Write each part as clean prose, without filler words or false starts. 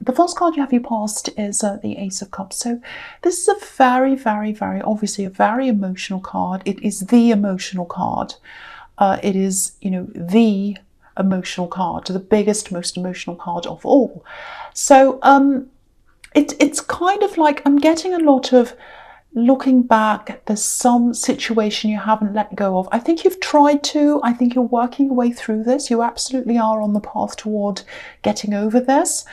the first card you have your past is the Ace of Cups. So this is a very, very, very, obviously a very emotional card. It is the emotional card. It is, the emotional card, the biggest, most emotional card of all. So it's kind of like I'm getting a lot of looking back. There's some situation you haven't let go of. I think you've tried to. I think you're working your way through this. You absolutely are on the path toward getting over this.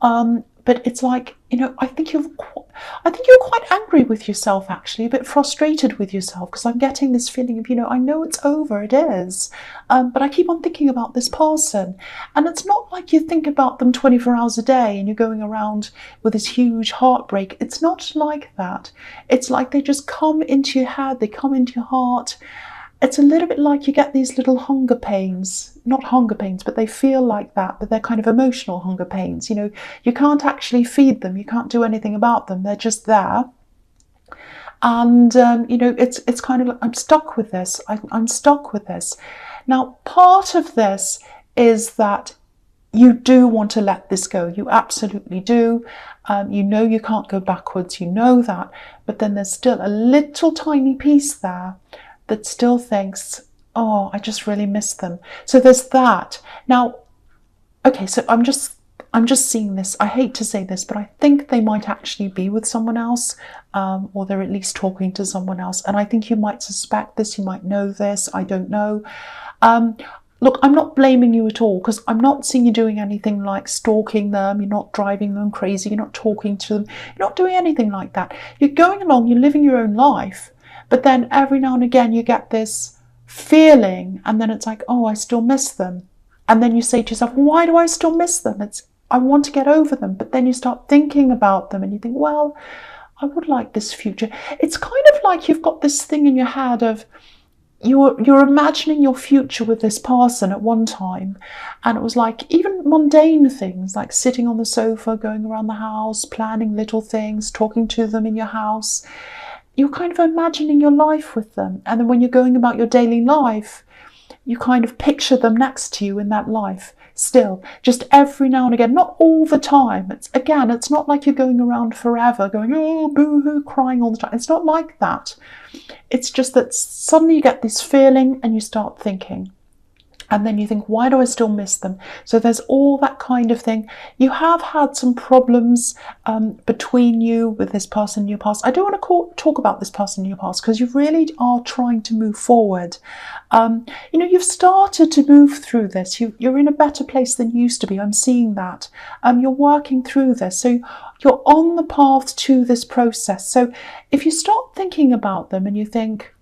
But it's like, I think you're quite angry with yourself, actually, a bit frustrated with yourself, because I'm getting this feeling of, I know it's over, it is, but I keep on thinking about this person. And it's not like you think about them 24 hours a day and you're going around with this huge heartbreak. It's not like that. It's like they just come into your head, they come into your heart. It's a little bit like you get these little hunger pains, not hunger pains, but they feel like that, but they're kind of emotional hunger pains. You can't actually feed them. You can't do anything about them. They're just there. And, it's kind of like, I'm stuck with this. I'm stuck with this. Now, part of this is that you do want to let this go. You absolutely do. You can't go backwards. You know that. But then there's still a little tiny piece there that still thinks, oh, I just really miss them. So there's that. Now, okay, so I'm just seeing this. I hate to say this, but I think they might actually be with someone else, or they're at least talking to someone else. And I think you might suspect this, you might know this, I don't know. Look, I'm not blaming you at all, because I'm not seeing you doing anything like stalking them. You're not driving them crazy. You're not talking to them. You're not doing anything like that. You're going along, you're living your own life. But then every now and again you get this feeling, and then it's like, oh, I still miss them. And then you say to yourself, why do I still miss them? I want to get over them. But then you start thinking about them and you think, well, I would like this future. It's kind of like you've got this thing in your head of you're imagining your future with this person at one time. And it was like even mundane things like sitting on the sofa, going around the house, planning little things, talking to them in your house. You're kind of imagining your life with them. And then when you're going about your daily life, you kind of picture them next to you in that life still, just every now and again, not all the time. It's not like you're going around forever going, oh, boo-hoo, crying all the time. It's not like that. It's just that suddenly you get this feeling and you start thinking. And then you think, why do I still miss them? So there's all that kind of thing. You have had some problems between you with this person in your past. I don't want to talk about this person in your past, because you really are trying to move forward. You've started to move through this. You're in a better place than you used to be. I'm seeing that. You're working through this. So you're on the path to this process. So if you start thinking about them and you think,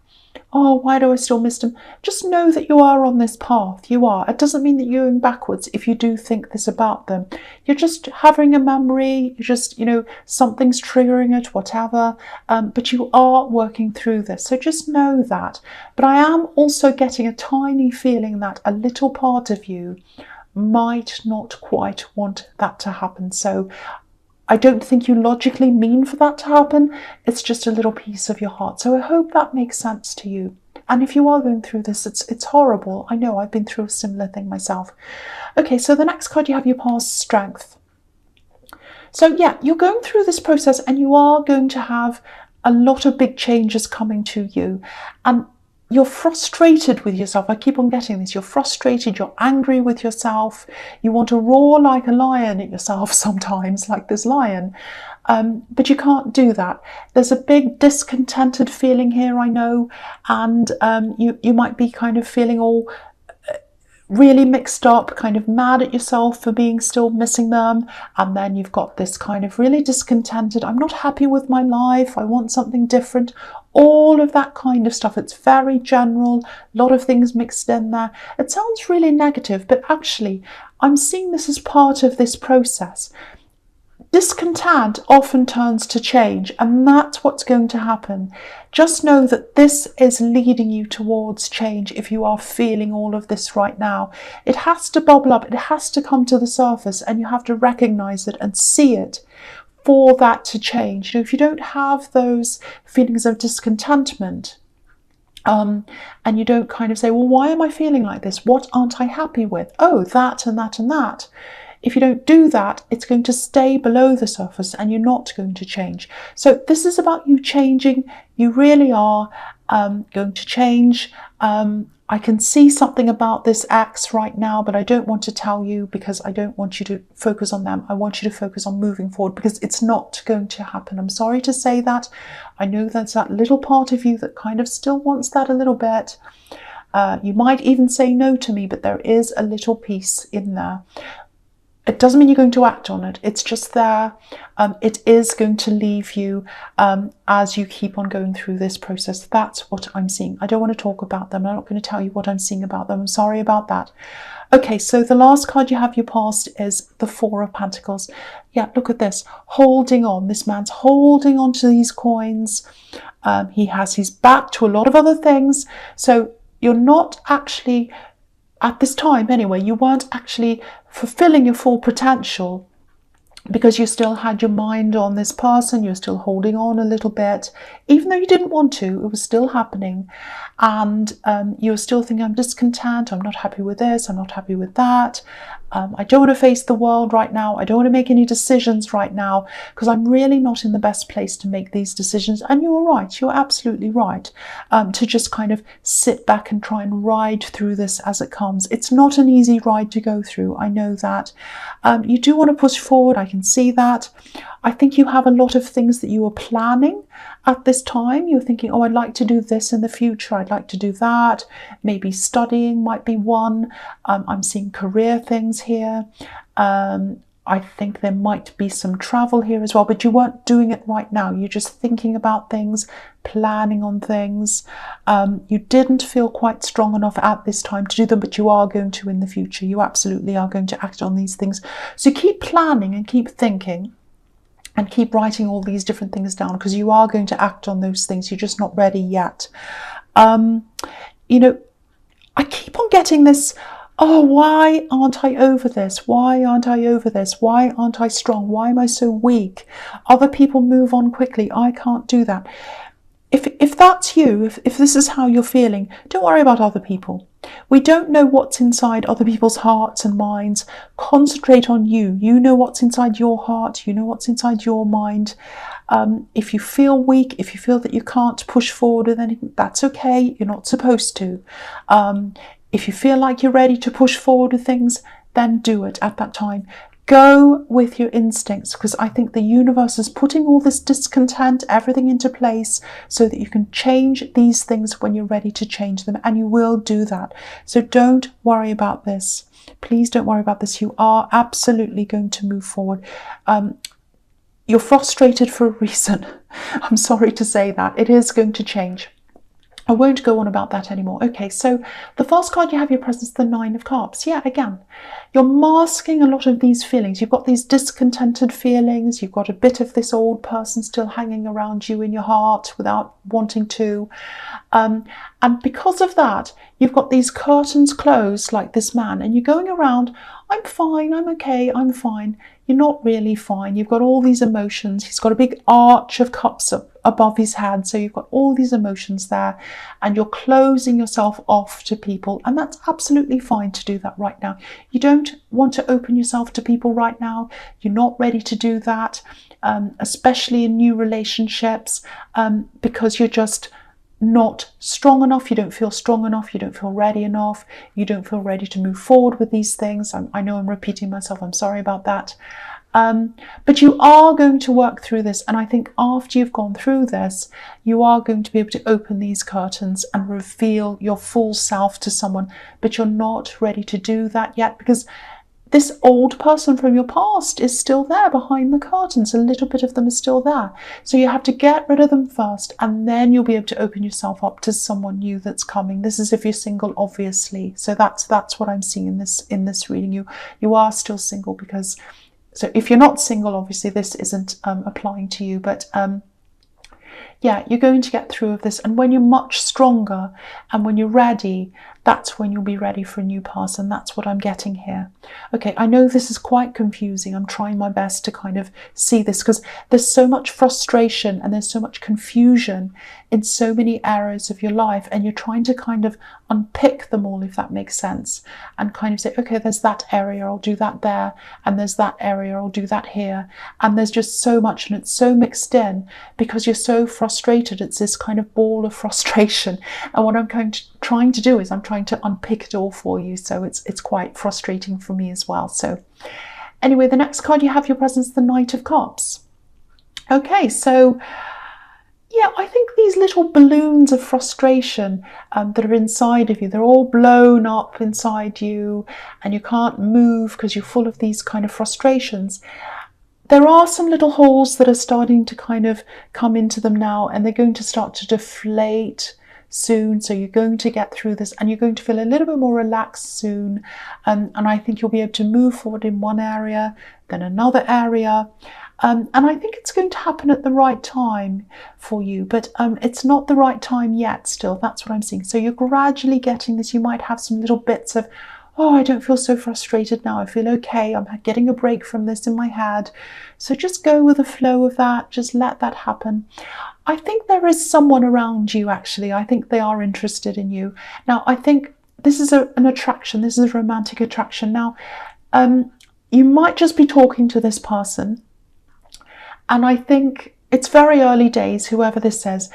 oh, why do I still miss them? Just know that you are on this path. You are. It doesn't mean that you're going backwards if you do think this about them. You're just having a memory. You're just, something's triggering it, whatever. But you are working through this. So just know that. But I am also getting a tiny feeling that a little part of you might not quite want that to happen. So I don't think you logically mean for that to happen. It's just a little piece of your heart. So I hope that makes sense to you. And if you are going through this, it's horrible. I know, I've been through a similar thing myself. Okay, so the next card you have your past strength. So yeah, you're going through this process and you are going to have a lot of big changes coming to you. And you're frustrated with yourself. I keep on getting this. You're frustrated. You're angry with yourself. You want to roar like a lion at yourself sometimes, like this lion. But you can't do that. There's a big discontented feeling here, I know. And you might be kind of feeling all really mixed up, kind of mad at yourself for being still missing them. And then you've got this kind of really discontented, I'm not happy with my life, I want something different. All of that kind of stuff. It's very general, a lot of things mixed in there. It sounds really negative, but actually I'm seeing this as part of this process. Discontent often turns to change, and that's what's going to happen. Just know that this is leading you towards change if you are feeling all of this right now. It has to bubble up, it has to come to the surface, and you have to recognize it and see it for that to change. If you don't have those feelings of discontentment, and you don't kind of say, well, why am I feeling like this? What aren't I happy with? Oh, that and that and that. if you don't do that, it's going to stay below the surface and you're not going to change. So this is about you changing. You really are going to change. I can see something about this ex right now, but I don't want to tell you because I don't want you to focus on them. I want you to focus on moving forward because it's not going to happen. I'm sorry to say that. I know there's that little part of you that kind of still wants that a little bit. You might even say no to me, but there is a little piece in there. It doesn't mean you're going to act on it. It's just there. It is going to leave you as you keep on going through this process. That's what I'm seeing. I don't want to talk about them. I'm not going to tell you what I'm seeing about them. I'm sorry about that. Okay, so the last card you have your past is the Four of Pentacles. Yeah, look at this. Holding on. This man's holding on to these coins. He has his back to a lot of other things. So you're not actually, at this time anyway, you weren't actually fulfilling your full potential because you still had your mind on this person. You're still holding on a little bit, even though you didn't want to. It was still happening, and you were still thinking, I'm discontent, I'm not happy with this, I'm not happy with that. I don't want to face the world right now. I don't want to make any decisions right now because I'm really not in the best place to make these decisions. And you're right, you're absolutely right, to just kind of sit back and try and ride through this as it comes. It's not an easy ride to go through. I know that. You do want to push forward. I can see that. I think you have a lot of things that you are planning at this time. You're thinking, oh, I'd like to do this in the future. I'd like to do that. Maybe studying might be one. I'm seeing career things here. I think there might be some travel here as well, but you weren't doing it right now. You're just thinking about things, planning on things. You didn't feel quite strong enough at this time to do them, but you are going to in the future. You absolutely are going to act on these things. So keep planning and keep thinking. And keep writing all these different things down because you are going to act on those things. You're just not ready yet. You know, I keep on getting this, oh, why aren't I over this? Why aren't I over this? Why aren't I strong? Why am I so weak? Other people move on quickly. I can't do that. If that's you, if this is how you're feeling, don't worry about other people. We don't know what's inside other people's hearts and minds. Concentrate on you. You know what's inside your heart. You know what's inside your mind. If you feel weak, if you feel that you can't push forward with anything, that's okay. You're not supposed to. If you feel like you're ready to push forward with things, then do it at that time. Go with your instincts because I think the universe is putting all this discontent, everything into place so that you can change these things when you're ready to change them, and you will do that. So don't worry about this. Please don't worry about this. You are absolutely going to move forward. You're frustrated for a reason. I'm sorry to say that. It is going to change. I won't go on about that anymore. Okay, so the first card you have your presence, the Nine of Cups. Yeah, again, you're masking a lot of these feelings. You've got these discontented feelings. You've got a bit of this old person still hanging around you in your heart without wanting to. And because of that, you've got these curtains closed like this man, and you're going around, I'm fine, I'm okay, I'm fine. You're not really fine. You've got all these emotions. He's got a big arch of cups up above his head. So you've got all these emotions there and you're closing yourself off to people. And that's absolutely fine to do that right now. You don't want to open yourself to people right now. You're not ready to do that, especially in new relationships, because you're just not strong enough. You don't feel strong enough. You don't feel ready enough. You don't feel ready to move forward with these things. I know I'm repeating myself. I'm sorry about that. But you are going to work through this. And I think after you've gone through this, you are going to be able to open these curtains and reveal your full self to someone. But you're not ready to do that yet because this old person from your past is still there behind the curtains. A little bit of them is still there. So you have to get rid of them first, and then you'll be able to open yourself up to someone new that's coming. This is if you're single, obviously. So that's what I'm seeing in this reading. You are still single because, so if you're not single, obviously this isn't applying to you. But yeah, you're going to get through with this. And when you're much stronger and when you're ready, that's when you'll be ready for a new person. That's what I'm getting here. Okay, I know this is quite confusing. I'm trying my best to kind of see this because there's so much frustration and there's so much confusion in so many areas of your life, and you're trying to kind of unpick them all, if that makes sense, and kind of say, okay, there's that area, I'll do that there, and there's that area, I'll do that here. And there's just so much, and it's so mixed in because you're so frustrated. It's this kind of ball of frustration. And what I'm trying to do is I'm trying to unpick it all for you. So it's quite frustrating for me as well. So anyway, the next card you have your presence, the Knight of Cups. Okay, so yeah, I think these little balloons of frustration that are inside of you, they're all blown up inside you and you can't move because you're full of these kind of frustrations. There are some little holes that are starting to kind of come into them now, and they're going to start to deflate soon. So you're going to get through this and you're going to feel a little bit more relaxed soon. And I think you'll be able to move forward in one area, then another area. And I think it's going to happen at the right time for you, but it's not the right time yet still. That's what I'm seeing. So you're gradually getting this. You might have some little bits of, oh, I don't feel so frustrated now. I feel okay. I'm getting a break from this in my head. So just go with the flow of that. Just let that happen. I think there is someone around you, actually. I think they are interested in you. Now, I think this is an attraction. This is a romantic attraction. Now, you might just be talking to this person. And I think it's very early days, whoever this says.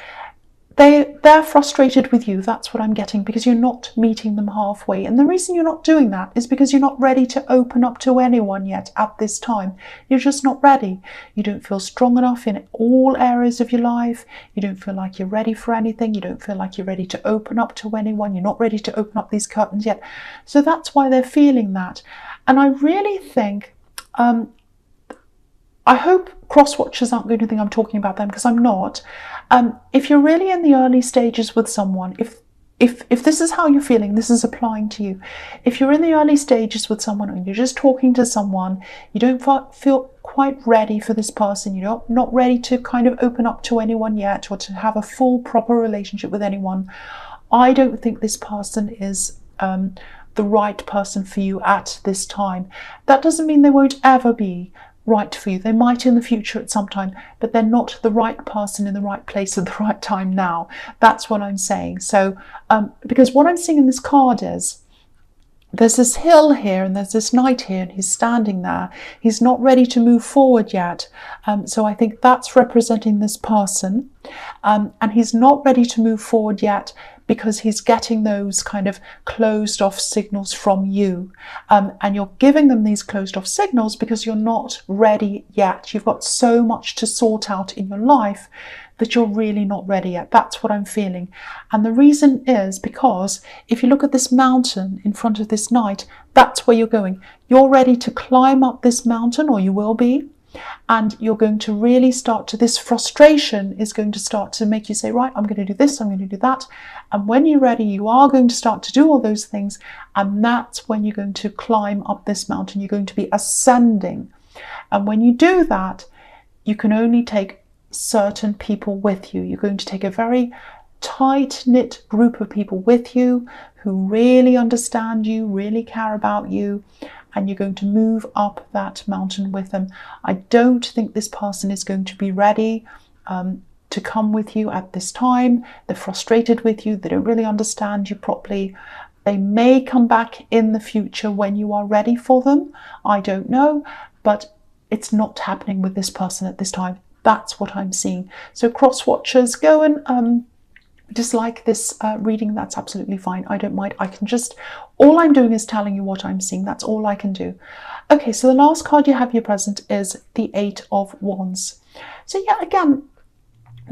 They're frustrated with you. That's what I'm getting, because you're not meeting them halfway. And the reason you're not doing that is because you're not ready to open up to anyone yet at this time. You're just not ready. You don't feel strong enough in all areas of your life. You don't feel like you're ready for anything. You don't feel like you're ready to open up to anyone. You're not ready to open up these curtains yet. So that's why they're feeling that. And I really think, I hope cross-watchers aren't going to think I'm talking about them, because I'm not. If you're really in the early stages with someone, if this is how you're feeling, this is applying to you. If you're in the early stages with someone and you're just talking to someone, you don't feel quite ready for this person, you're not ready to kind of open up to anyone yet, or to have a full proper relationship with anyone, I don't think this person is the right person for you at this time. That doesn't mean they won't ever be right for you. They might in the future at some time, but they're not the right person in the right place at the right time now. That's what I'm saying. So because what I'm seeing in this card is there's this hill here and there's this knight here, and he's standing there. He's not ready to move forward yet. So I think that's representing this person, and he's not ready to move forward yet because he's getting those kind of closed off signals from you. And you're giving them these closed off signals because you're not ready yet. You've got so much to sort out in your life that you're really not ready yet. That's what I'm feeling. And the reason is because if you look at this mountain in front of this knight, that's where you're going. You're ready to climb up this mountain, or you will be. And you're going to really start to, this frustration is going to start to make you say, right, I'm going to do this, I'm going to do that. And when you're ready, you are going to start to do all those things. And that's when you're going to climb up this mountain. You're going to be ascending. And when you do that, you can only take certain people with you. You're going to take a very tight-knit group of people with you who really understand you, really care about you, and you're going to move up that mountain with them. I don't think this person is going to be ready to come with you at this time. They're frustrated with you. They don't really understand you properly. They may come back in the future when you are ready for them. I don't know, but it's not happening with this person at this time. That's what I'm seeing. So cross-watchers, go and dislike this reading. That's absolutely fine. I don't mind. I can just, all I'm doing is telling you what I'm seeing. That's all I can do. Okay, so the last card you have here present is the 8 of Wands. So yeah, again,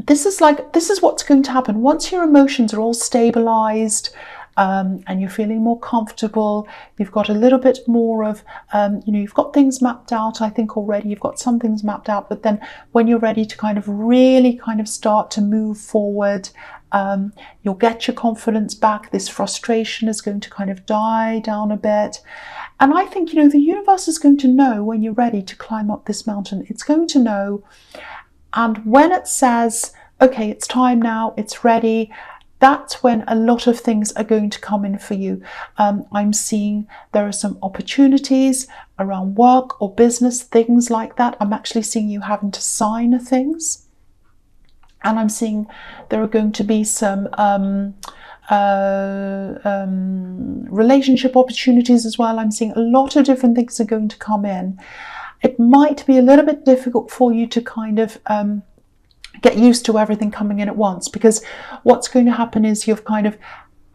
this is what's going to happen once your emotions are all stabilized, and you're feeling more comfortable. You've got a little bit more of, you've got things mapped out, I think already. You've got some things mapped out, but then when you're ready to kind of really kind of start to move forward, you'll get your confidence back. This frustration is going to kind of die down a bit. And I think, the universe is going to know when you're ready to climb up this mountain. It's going to know. And when it says okay, it's time now, it's ready. That's when a lot of things are going to come in for you. I'm seeing there are some opportunities around work or business, things like that. I'm actually seeing you having to sign things. And I'm seeing there are going to be some relationship opportunities as well. I'm seeing a lot of different things are going to come in. It might be a little bit difficult for you to kind of get used to everything coming in at once, because what's going to happen is you've kind of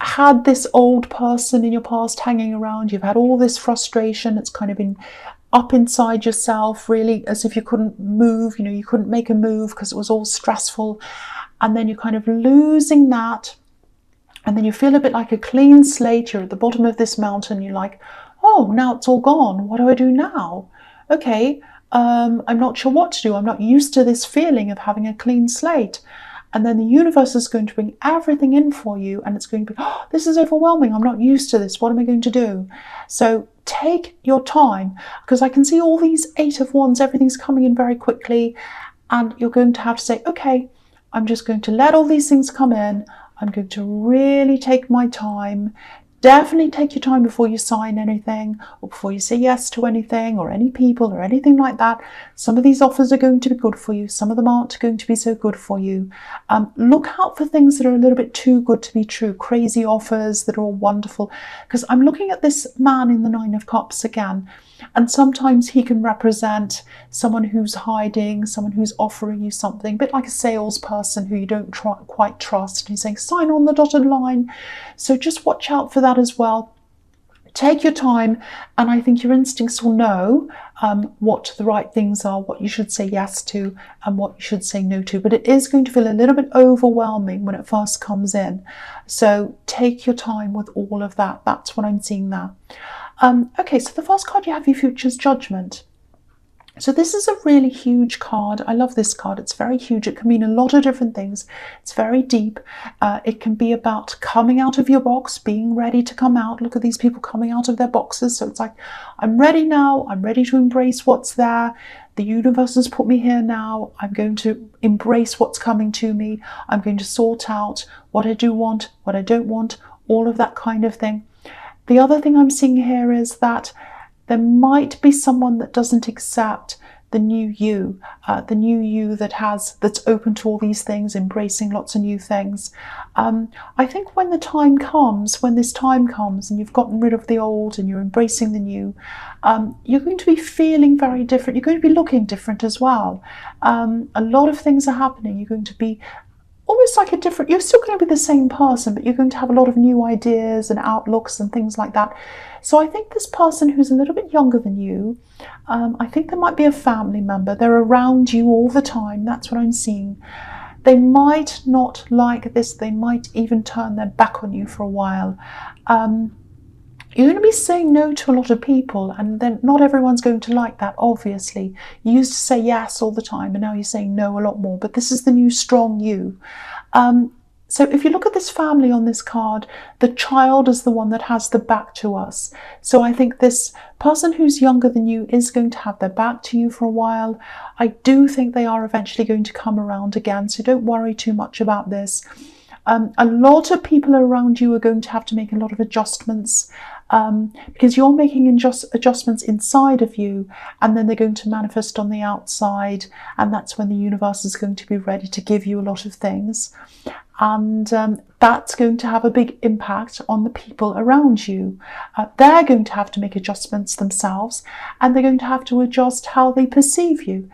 had this old person in your past hanging around. You've had all this frustration. It's kind of been up inside yourself, really, as if you couldn't move, you know, you couldn't make a move because it was all stressful. And then you're kind of losing that. And then you feel a bit like a clean slate. You're at the bottom of this mountain. You're like, oh, now it's all gone. What do I do now? Okay, I'm not sure what to do. I'm not used to this feeling of having a clean slate. And then the universe is going to bring everything in for you, and it's going to be, oh, this is overwhelming. I'm not used to this. What am I going to do? So take your time, because I can see all these 8 of Wands, everything's coming in very quickly, and you're going to have to say, okay, I'm just going to let all these things come in. I'm going to really take my time. Definitely take your time before you sign anything, or before you say yes to anything, or any people, or anything like that. Some of these offers are going to be good for you. Some of them aren't going to be so good for you. Look out for things that are a little bit too good to be true. Crazy offers that are all wonderful. Because I'm looking at this man in the 9 of Cups again. And sometimes he can represent someone who's hiding, someone who's offering you something, a bit like a salesperson who you don't quite trust. And he's saying, sign on the dotted line. So just watch out for that as well. Take your time, and I think your instincts will know what the right things are, what you should say yes to and what you should say no to. But it is going to feel a little bit overwhelming when it first comes in. So take your time with all of that. That's what I'm seeing there. Okay, so the first card you have, your Future's Judgment. So this is a really huge card. I love this card. It's very huge. It can mean a lot of different things. It's very deep. It can be about coming out of your box, being ready to come out. Look at these people coming out of their boxes. So it's like, I'm ready now. I'm ready to embrace what's there. The universe has put me here now. I'm going to embrace what's coming to me. I'm going to sort out what I do want, what I don't want, all of that kind of thing. The other thing I'm seeing here is that there might be someone that doesn't accept the new you that's open to all these things, embracing lots of new things. I think when this time comes and you've gotten rid of the old and you're embracing the new, you're going to be feeling very different. You're going to be looking different as well. A lot of things are happening. You're going to be almost like you're still going to be the same person, but you're going to have a lot of new ideas and outlooks and things like that. So I think this person who's a little bit younger than you, I think there might be a family member. They're around you all the time. That's what I'm seeing. They might not like this. They might even turn their back on you for a while. You're going to be saying no to a lot of people, and then not everyone's going to like that, obviously. You used to say yes all the time, and now you're saying no a lot more, but this is the new strong you. So if you look at this family on this card, the child is the one that has the back to us. So I think this person who's younger than you is going to have their back to you for a while. I do think they are eventually going to come around again, so don't worry too much about this. A lot of people around you are going to have to make a lot of adjustments, because you're making adjustments inside of you, and then they're going to manifest on the outside, and that's when the universe is going to be ready to give you a lot of things. And that's going to have a big impact on the people around you. They're going to have to make adjustments themselves, and they're going to have to adjust how they perceive you.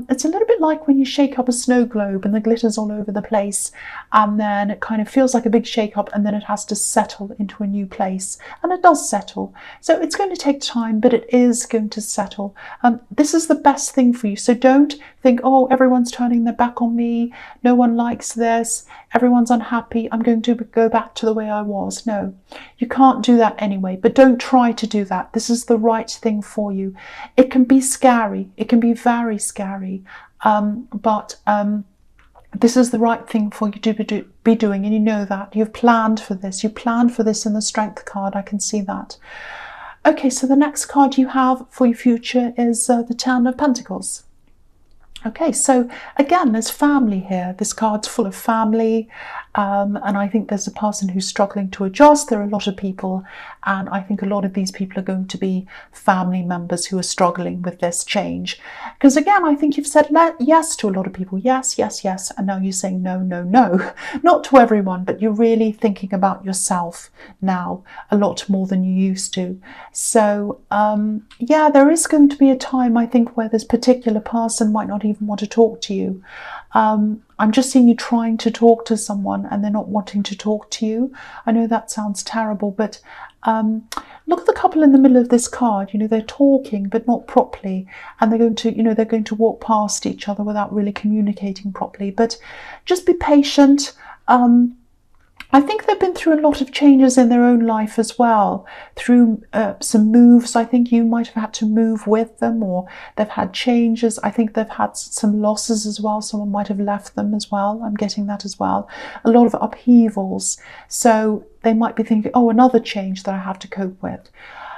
It's a little bit like when you shake up a snow globe and the glitter's all over the place, and then it kind of feels like a big shake up, and then it has to settle into a new place, and it does settle. So it's going to take time, but it is going to settle. This is the best thing for you. So don't think, oh, everyone's turning their back on me, no one likes this, everyone's unhappy, I'm going to go back to the way I was. No, you can't do that anyway, but don't try to do that. This is the right thing for you. It can be scary, it can be very scary, but this is the right thing for you to be doing, and you know that. You've planned for this. You planned for this in the Strength card. I can see that. Okay, so the next card you have for your future is the Ten of Pentacles. Okay, so again, there's family here. This card's full of family, and I think there's a person who's struggling to adjust. There are a lot of people, and I think a lot of these people are going to be family members who are struggling with this change. Because again, I think you've said yes to a lot of people. Yes, yes, yes, and now you're saying no, no, no. Not to everyone, but you're really thinking about yourself now a lot more than you used to. So, yeah, there is going to be a time, I think, where this particular person might not even want to talk to you. I'm just seeing you trying to talk to someone and they're not wanting to talk to you. I know that sounds terrible, but look at the couple in the middle of this card. They're talking but not properly, and they're going to walk past each other without really communicating properly. But just be patient. I think they've been through a lot of changes in their own life as well, through some moves. I think you might have had to move with them, or they've had changes. I think they've had some losses as well. Someone might have left them as well. I'm getting that as well. A lot of upheavals. So they might be thinking, oh, another change that I have to cope with.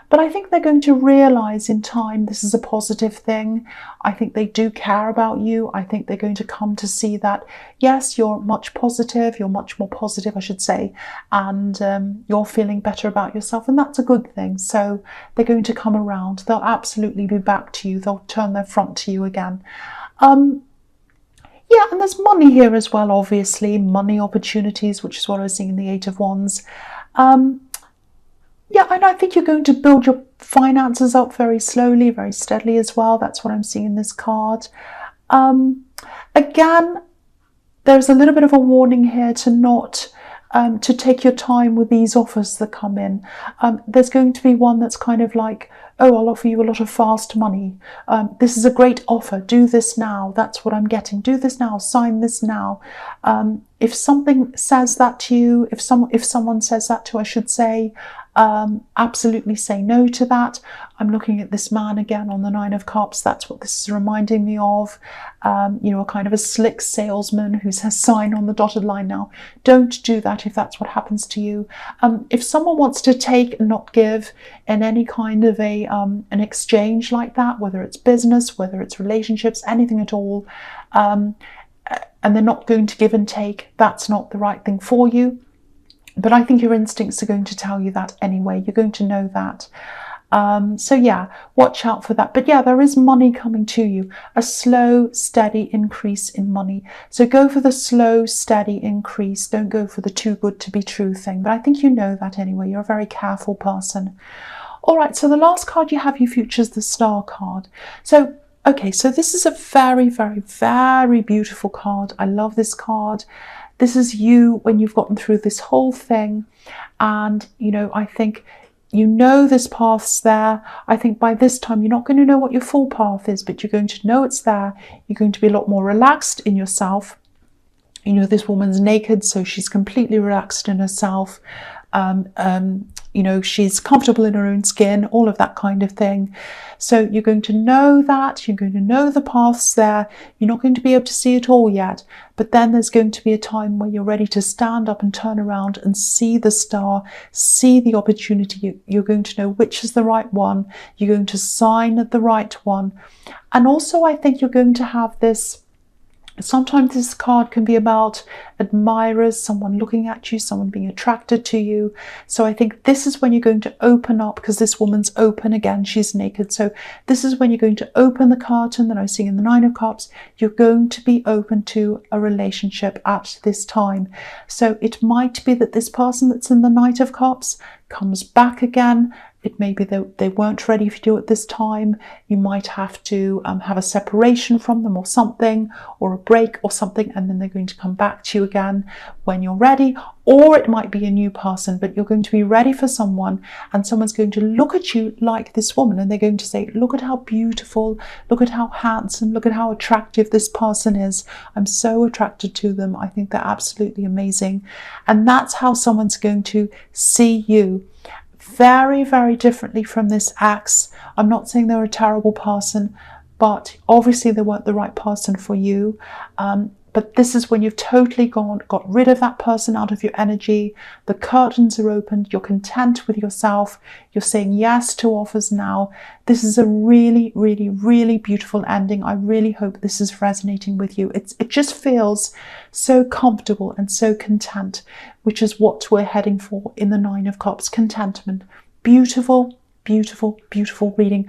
But I think they're going to realise in time this is a positive thing. I think they do care about you. I think they're going to come to see that, yes, you're much more positive, I should say, and you're feeling better about yourself, and that's a good thing. So they're going to come around. They'll absolutely be back to you. They'll turn their front to you again. Yeah, and there's money here as well, obviously. Money opportunities, which is what I was seeing in the Eight of Wands. Yeah, and I think you're going to build your finances up very slowly, very steadily as well. That's what I'm seeing in this card. Again, there's a little bit of a warning here to not to take your time with these offers that come in. There's going to be one that's kind of like, oh, I'll offer you a lot of fast money. This is a great offer. Do this now. That's what I'm getting. Do this now. Sign this now. If something says that to you, if someone says that to, I should say, absolutely say no to that. I'm looking at this man again on the Nine of Cups. That's what this is reminding me of. A kind of a slick salesman who says sign on the dotted line now. Don't do that if that's what happens to you. If someone wants to take and not give in any kind of an exchange like that, whether it's business, whether it's relationships, anything at all, and they're not going to give and take, that's not the right thing for you. But I think your instincts are going to tell you that anyway. You're going to know that. So yeah, watch out for that. But yeah, there is money coming to you, a slow, steady increase in money. So go for the slow, steady increase. Don't go for the too good to be true thing. But I think you know that anyway. You're a very careful person. All right, so the last card you have, you features the Star card. So, okay, so this is a very, very, very beautiful card. I love this card. This is you when you've gotten through this whole thing. And, I think this path's there. I think by this time you're not going to know what your full path is, but you're going to know it's there. You're going to be a lot more relaxed in yourself. This woman's naked, so she's completely relaxed in herself. She's comfortable in her own skin, all of that kind of thing. So you're going to know that, you're going to know the paths there. You're not going to be able to see it all yet, but then there's going to be a time where you're ready to stand up and turn around and see the star, see the opportunity. You're going to know which is the right one. You're going to sign the right one. And also I think you're going to have this. Sometimes this card can be about admirers, someone looking at you, someone being attracted to you. So I think this is when you're going to open up, because this woman's open again, she's naked. So this is when you're going to open the curtain that I see in the Nine of Cups. You're going to be open to a relationship at this time. So it might be that this person that's in the Knight of Cups comes back again. It may be that they weren't ready for you at this time. You might have to have a separation from them or something, or a break or something, and then they're going to come back to you again when you're ready. Or it might be a new person, but you're going to be ready for someone, and someone's going to look at you like this woman, and they're going to say, look at how beautiful, look at how handsome, look at how attractive this person is. I'm so attracted to them. I think they're absolutely amazing. And that's how someone's going to see you. Very, very differently from this Axe. I'm not saying they're a terrible person, but obviously they weren't the right person for you. But this is when you've totally got rid of that person out of your energy. The curtains are opened. You're content with yourself. You're saying yes to offers now. This is a really, really, really beautiful ending. I really hope this is resonating with you. It just feels so comfortable and so content, which is what we're heading for in the Nine of Cups. Contentment. Beautiful, beautiful, beautiful reading.